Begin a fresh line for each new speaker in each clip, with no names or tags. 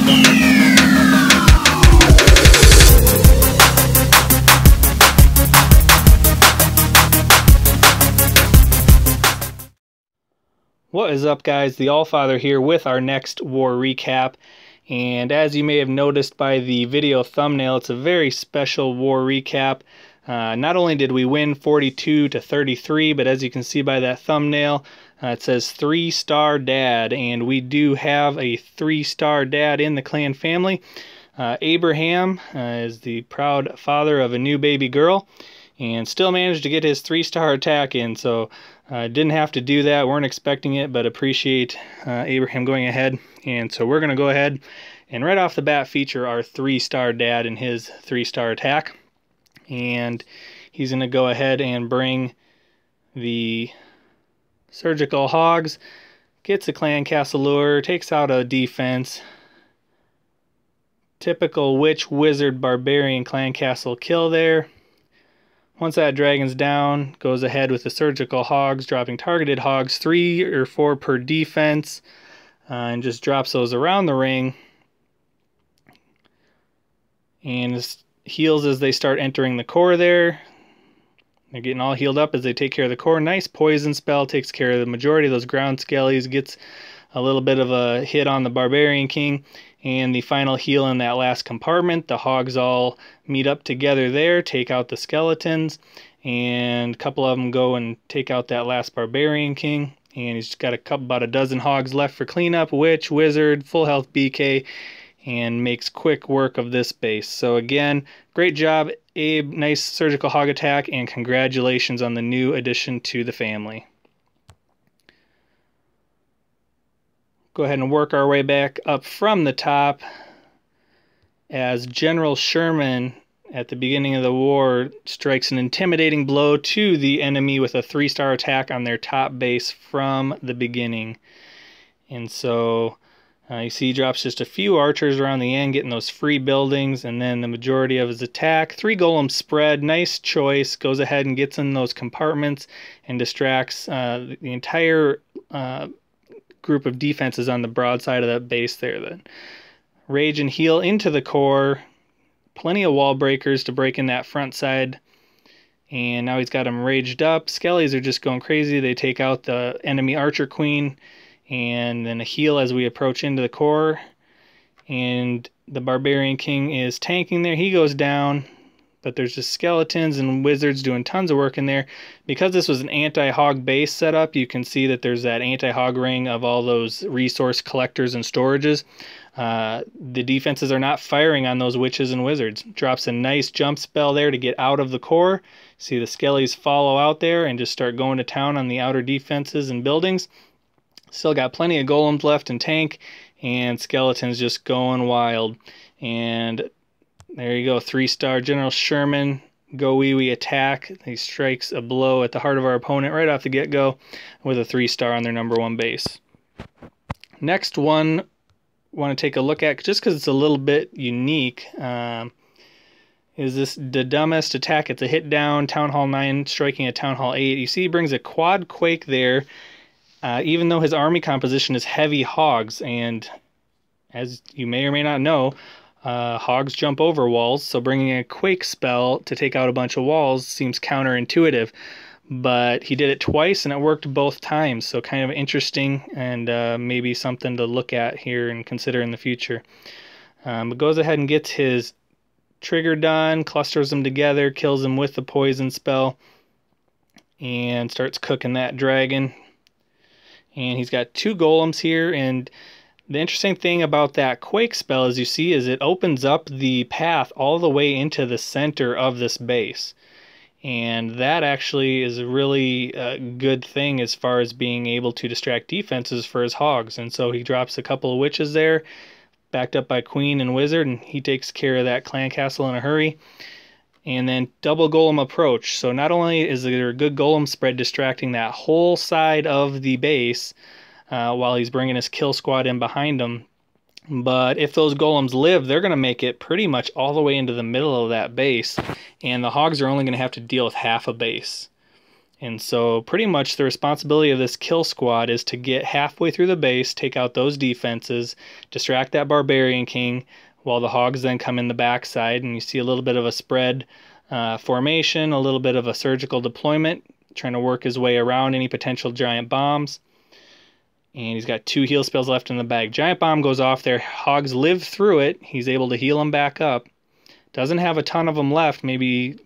What is up, guys? The Allfather here with our next war recap. And as you may have noticed by the video thumbnail, it's a very special war recap. Not only did we win 42-33, but as you can see by that thumbnail, it says 3-star dad, and we do have a 3-star dad in the clan family. Abraham is the proud father of a new baby girl, and still managed to get his 3-star attack in, so didn't have to do that. Weren't expecting it, but appreciate Abraham going ahead. And so we're going to go ahead and right off the bat feature our 3-star dad and his 3-star attack. And he's going to go ahead and bring the surgical hogs, gets a clan castle lure, takes out a defense. Typical witch, wizard, barbarian clan castle kill there. Once that dragon's down, goes ahead with the surgical hogs, dropping targeted hogs, 3 or 4 per defense, and just drops those around the ring. And heals as they start entering the core there. They're getting all healed up as they take care of the core. Nice poison spell, takes care of the majority of those ground skellies, gets a little bit of a hit on the Barbarian King. And the final heal in that last compartment, the hogs all meet up together there, take out the skeletons, and a couple of them go and take out that last Barbarian King. And he's got about a dozen hogs left for cleanup, witch, wizard, full health BK, and makes quick work of this base. So again, great job, Abe. Nice surgical hog attack, and congratulations on the new addition to the family. Go ahead and work our way back up from the top as General Sherman at the beginning of the war strikes an intimidating blow to the enemy with a 3-star attack on their top base from the beginning. And so you see he drops just a few archers around the end, getting those free buildings, and then the majority of his attack. 3 golems spread, nice choice, goes ahead and gets in those compartments and distracts the entire group of defenses on the broad side of that base there. Then rage and heal into the core, plenty of wall breakers to break in that front side, and now he's got them raged up. Skellies are just going crazy. They take out the enemy archer queen, and then a heal as we approach into the core, and the Barbarian King is tanking there. He goes down, but there's just skeletons and wizards doing tons of work in there. Because this was an anti-hog base setup, you can see that there's that anti-hog ring of all those resource collectors and storages. The defenses are not firing on those witches and wizards. Drops a nice jump spell there to get out of the core. See the skellies follow out there and just start going to town on the outer defenses and buildings. Still got plenty of golems left in tank, and skeletons just going wild. And there you go, 3-star General Sherman, go wee wee attack. He strikes a blow at the heart of our opponent right off the get-go with a 3-star on their #1 base. Next one I want to take a look at, just because it's a little bit unique, is this the dumbest attack. It's a hit down, Town Hall 9 striking a Town Hall 8. You see he brings a quad quake there, even though his army composition is heavy hogs, and as you may or may not know, hogs jump over walls, so bringing a quake spell to take out a bunch of walls seems counterintuitive. But he did it twice, and it worked both times, so kind of interesting, and maybe something to look at here and consider in the future. But goes ahead and gets his trigger done, clusters them together, kills them with the poison spell, and starts cooking that dragon. And he's got 2 golems here, and the interesting thing about that quake spell, as you see, is it opens up the path all the way into the center of this base. And that actually is a really good thing as far as being able to distract defenses for his hogs. And so he drops a couple of witches there, backed up by queen and wizard, and he takes care of that clan castle in a hurry. And then double golem approach. So not only is there a good golem spread distracting that whole side of the base while he's bringing his kill squad in behind him, but if those golems live, they're going to make it pretty much all the way into the middle of that base, and the hogs are only going to have to deal with half a base. And so pretty much the responsibility of this kill squad is to get halfway through the base, take out those defenses, distract that Barbarian King, while the Hogs then come in the backside, and you see a little bit of a spread formation, a little bit of a surgical deployment, trying to work his way around any potential giant bombs. And he's got 2 heal spells left in the bag. Giant bomb goes off there. Hogs live through it. He's able to heal them back up. Doesn't have a ton of them left, maybe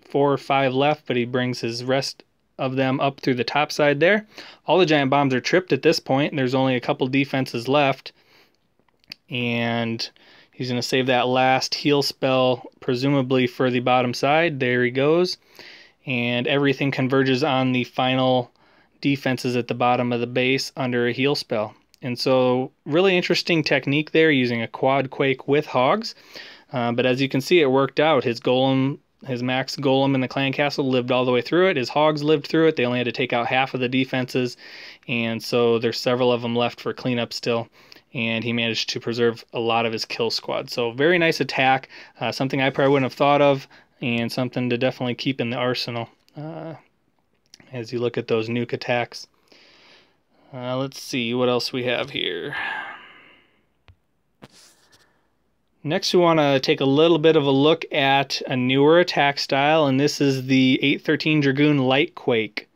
4 or 5 left, but he brings his rest of them up through the top side there. All the giant bombs are tripped at this point. There's only a couple defenses left. And he's going to save that last heal spell, presumably for the bottom side. There he goes. And everything converges on the final defenses at the bottom of the base under a heal spell. And so really interesting technique there, using a quad quake with Hogs. But as you can see, it worked out. His golem, his max golem in the clan castle lived all the way through it. His Hogs lived through it. They only had to take out half of the defenses. And so there's several of them left for cleanup still. And he managed to preserve a lot of his kill squad. So very nice attack, something I probably wouldn't have thought of, and something to definitely keep in the arsenal as you look at those nuke attacks. Let's see what else we have here. Next, we want to take a little bit of a look at a newer attack style, and this is the 813 Dragoon Lightquake.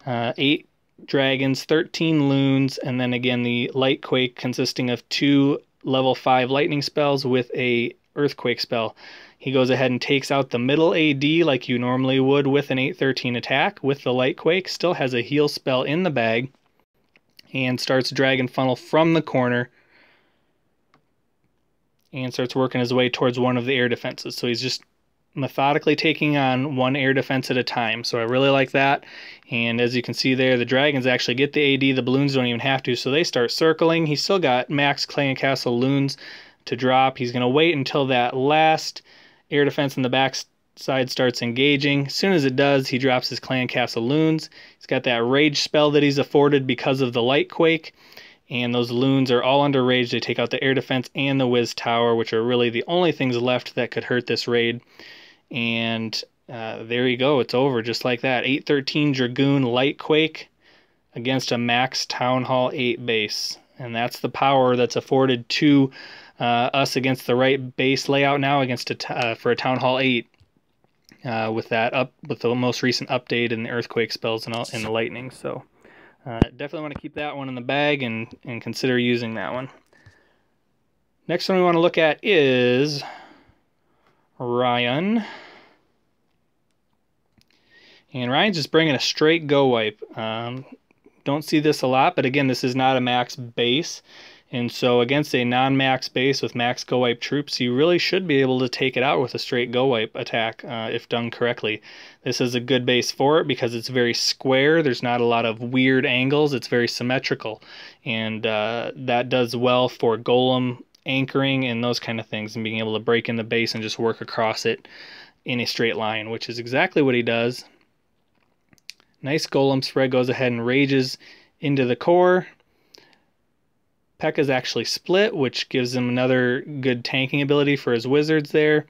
8 dragons, 13 loons, and then again the Lightquake consisting of 2 level 5 lightning spells with a earthquake spell. He goes ahead and takes out the middle AD like you normally would with an 813 attack with the Lightquake, still has a heal spell in the bag, and starts Dragon Funnel from the corner and starts working his way towards one of the air defenses. So he's just methodically taking on one air defense at a time. So I really like that. And as you can see there, the dragons actually get the AD. The balloons don't even have to, so they start circling. He's still got max clan castle loons to drop. He's going to wait until that last air defense in the back side starts engaging. As soon as it does, he drops his clan castle loons. He's got that rage spell that he's afforded because of the Lightquake. And those loons are all under rage. They take out the air defense and the whiz tower, which are really the only things left that could hurt this raid. And there you go. It's over just like that. 813 Dragoon Lightquake against a max Town Hall 8 base. And that's the power that's afforded to us against the right base layout now against for a Town Hall 8 with the most recent update and the earthquake spells and the lightning. So definitely want to keep that one in the bag and consider using that one. Next one we want to look at is Ryan. And Ryan's just bringing a straight go wipe. Don't see this a lot, but again, this is not a max base. And so against a non-max base with max go wipe troops, you really should be able to take it out with a straight go wipe attack if done correctly. This is a good base for it because it's very square. There's not a lot of weird angles. It's very symmetrical. And that does well for golem anchoring and those kind of things, and being able to break in the base and just work across it in a straight line, which is exactly what he does. Nice golem spread, goes ahead and rages into the core. P.E.K.K.A.'s actually split, which gives him another good tanking ability for his wizards there.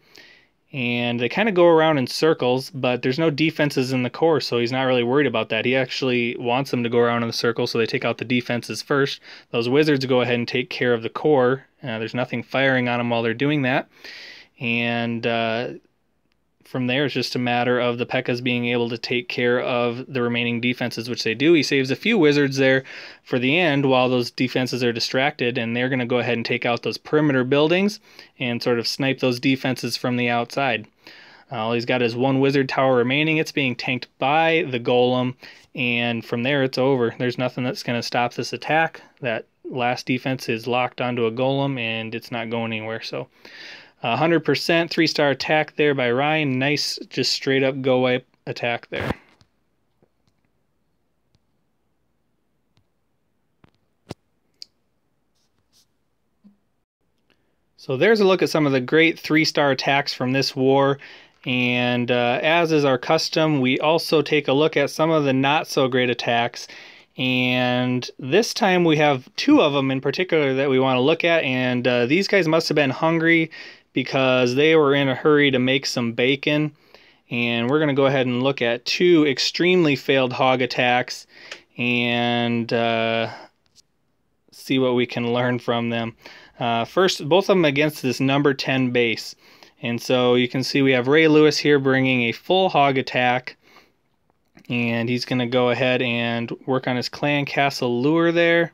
And they kind of go around in circles, but there's no defenses in the core, so he's not really worried about that. He actually wants them to go around in the circle, so they take out the defenses first. Those wizards go ahead and take care of the core. There's nothing firing on them while they're doing that. And from there, it's just a matter of the P.E.K.K.A.s being able to take care of the remaining defenses, which they do. He saves a few wizards there for the end while those defenses are distracted, and they're going to go ahead and take out those perimeter buildings and sort of snipe those defenses from the outside. He's got his one wizard tower remaining. It's being tanked by the golem, and from there it's over. There's nothing that's going to stop this attack. That last defense is locked onto a golem, and it's not going anywhere. So 100% 3-star attack there by Ryan. Nice, just straight up go wipe attack there. So there's a look at some of the great 3-star attacks from this war. And as is our custom, we also take a look at some of the not so great attacks. And this time we have 2 of them in particular that we want to look at. And these guys must have been hungry because they were in a hurry to make some bacon. And we're going to go ahead and look at 2 extremely failed hog attacks and see what we can learn from them. First, both of them against this number 10 base. And so you can see we have Ray Lewis here bringing a full hog attack. And he's going to go ahead and work on his clan castle lure there.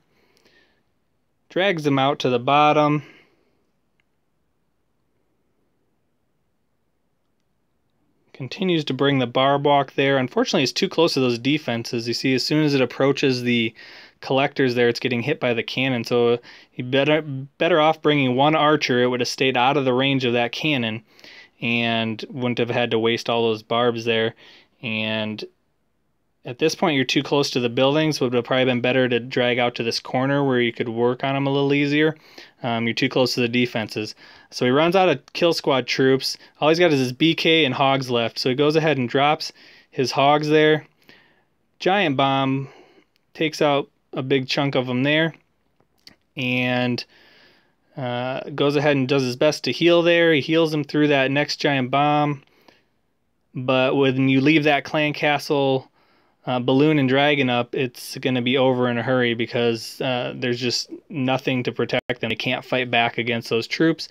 Drags them out to the bottom. Continues to bring the barb walk there. Unfortunately, it's too close to those defenses. You see, as soon as it approaches the collectors there, it's getting hit by the cannon. So you better off bringing 1 archer. It would have stayed out of the range of that cannon and wouldn't have had to waste all those barbs there. And at this point, you're too close to the buildings. Would have probably been better to drag out to this corner where you could work on them a little easier. You're too close to the defenses. So he runs out of kill squad troops. All he's got is his BK and hogs left. So he goes ahead and drops his hogs there. Giant bomb takes out a big chunk of them there. And goes ahead and does his best to heal there. He heals him through that next giant bomb. But when you leave that clan castle balloon and dragon up, it's going to be over in a hurry because there's just nothing to protect them. He can't fight back against those troops.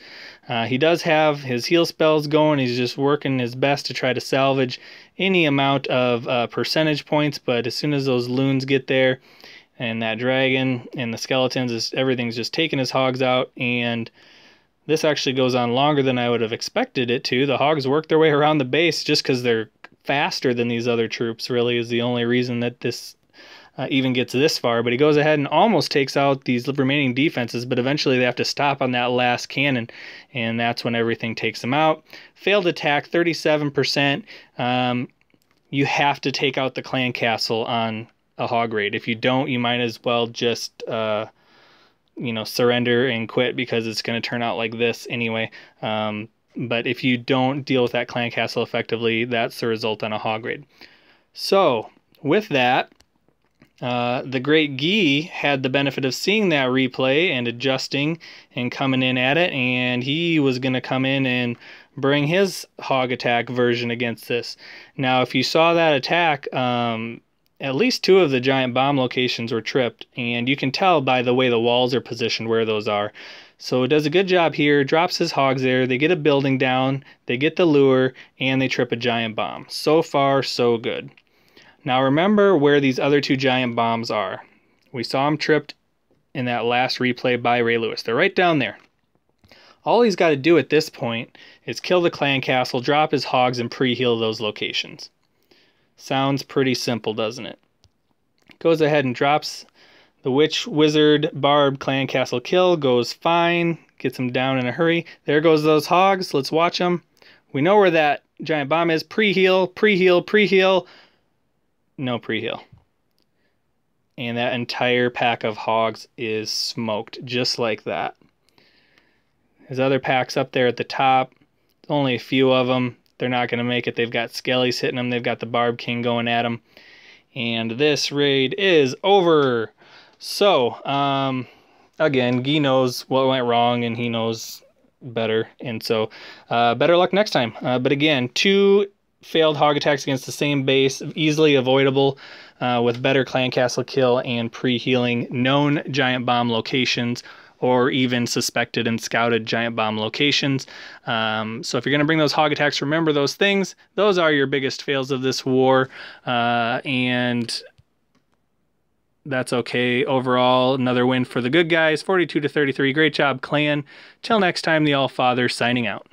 He does have his heal spells going. He's just working his best to try to salvage any amount of percentage points, but as soon as those loons get there and that dragon and the skeletons, everything's just taking his hogs out. And this actually goes on longer than I would have expected it to. The hogs work their way around the base just because they're faster than these other troops, really, is the only reason that this even gets this far. But he goes ahead and almost takes out these remaining defenses, but eventually they have to stop on that last cannon, and that's when everything takes him out. Failed attack, 37%. You have to take out the clan castle on a hog raid. If you don't, you might as well just surrender and quit, because it's going to turn out like this anyway. But if you don't deal with that clan castle effectively, that's the result on a hog raid. So with that, the Great Guy had the benefit of seeing that replay and adjusting and coming in at it, and he was going to come in and bring his hog attack version against this. Now, if you saw that attack, at least 2 of the giant bomb locations were tripped, and you can tell by the way the walls are positioned where those are. So it does a good job here, drops his hogs there, they get a building down, they get the lure, and they trip a giant bomb. So far, so good. Now remember where these other 2 giant bombs are. We saw them tripped in that last replay by Ray Lewis. They're right down there. All he's got to do at this point is kill the clan castle, drop his hogs, and pre-heal those locations. Sounds pretty simple, doesn't it? Goes ahead and drops the witch, wizard, barb, clan castle kill. Goes fine. Gets him down in a hurry. There goes those hogs. Let's watch them. We know where that giant bomb is. Pre-heal, pre-heal, pre-heal. No pre-heal. And that entire pack of hogs is smoked just like that. His other pack's up there at the top. Only a few of them. They're not going to make it. They've got skellies hitting them. They've got the Barb King going at them. And this raid is over. So, again, Guy knows what went wrong, and he knows better. And so, better luck next time. But again, 2 failed hog attacks against the same base, easily avoidable, with better clan castle kill and pre-healing known giant bomb locations, or even suspected and scouted giant bomb locations. So if you're going to bring those hog attacks, remember those things. Those are your biggest fails of this war, and that's okay. Overall, another win for the good guys, 42-33. Great job, clan. Till next time, the All-Father signing out.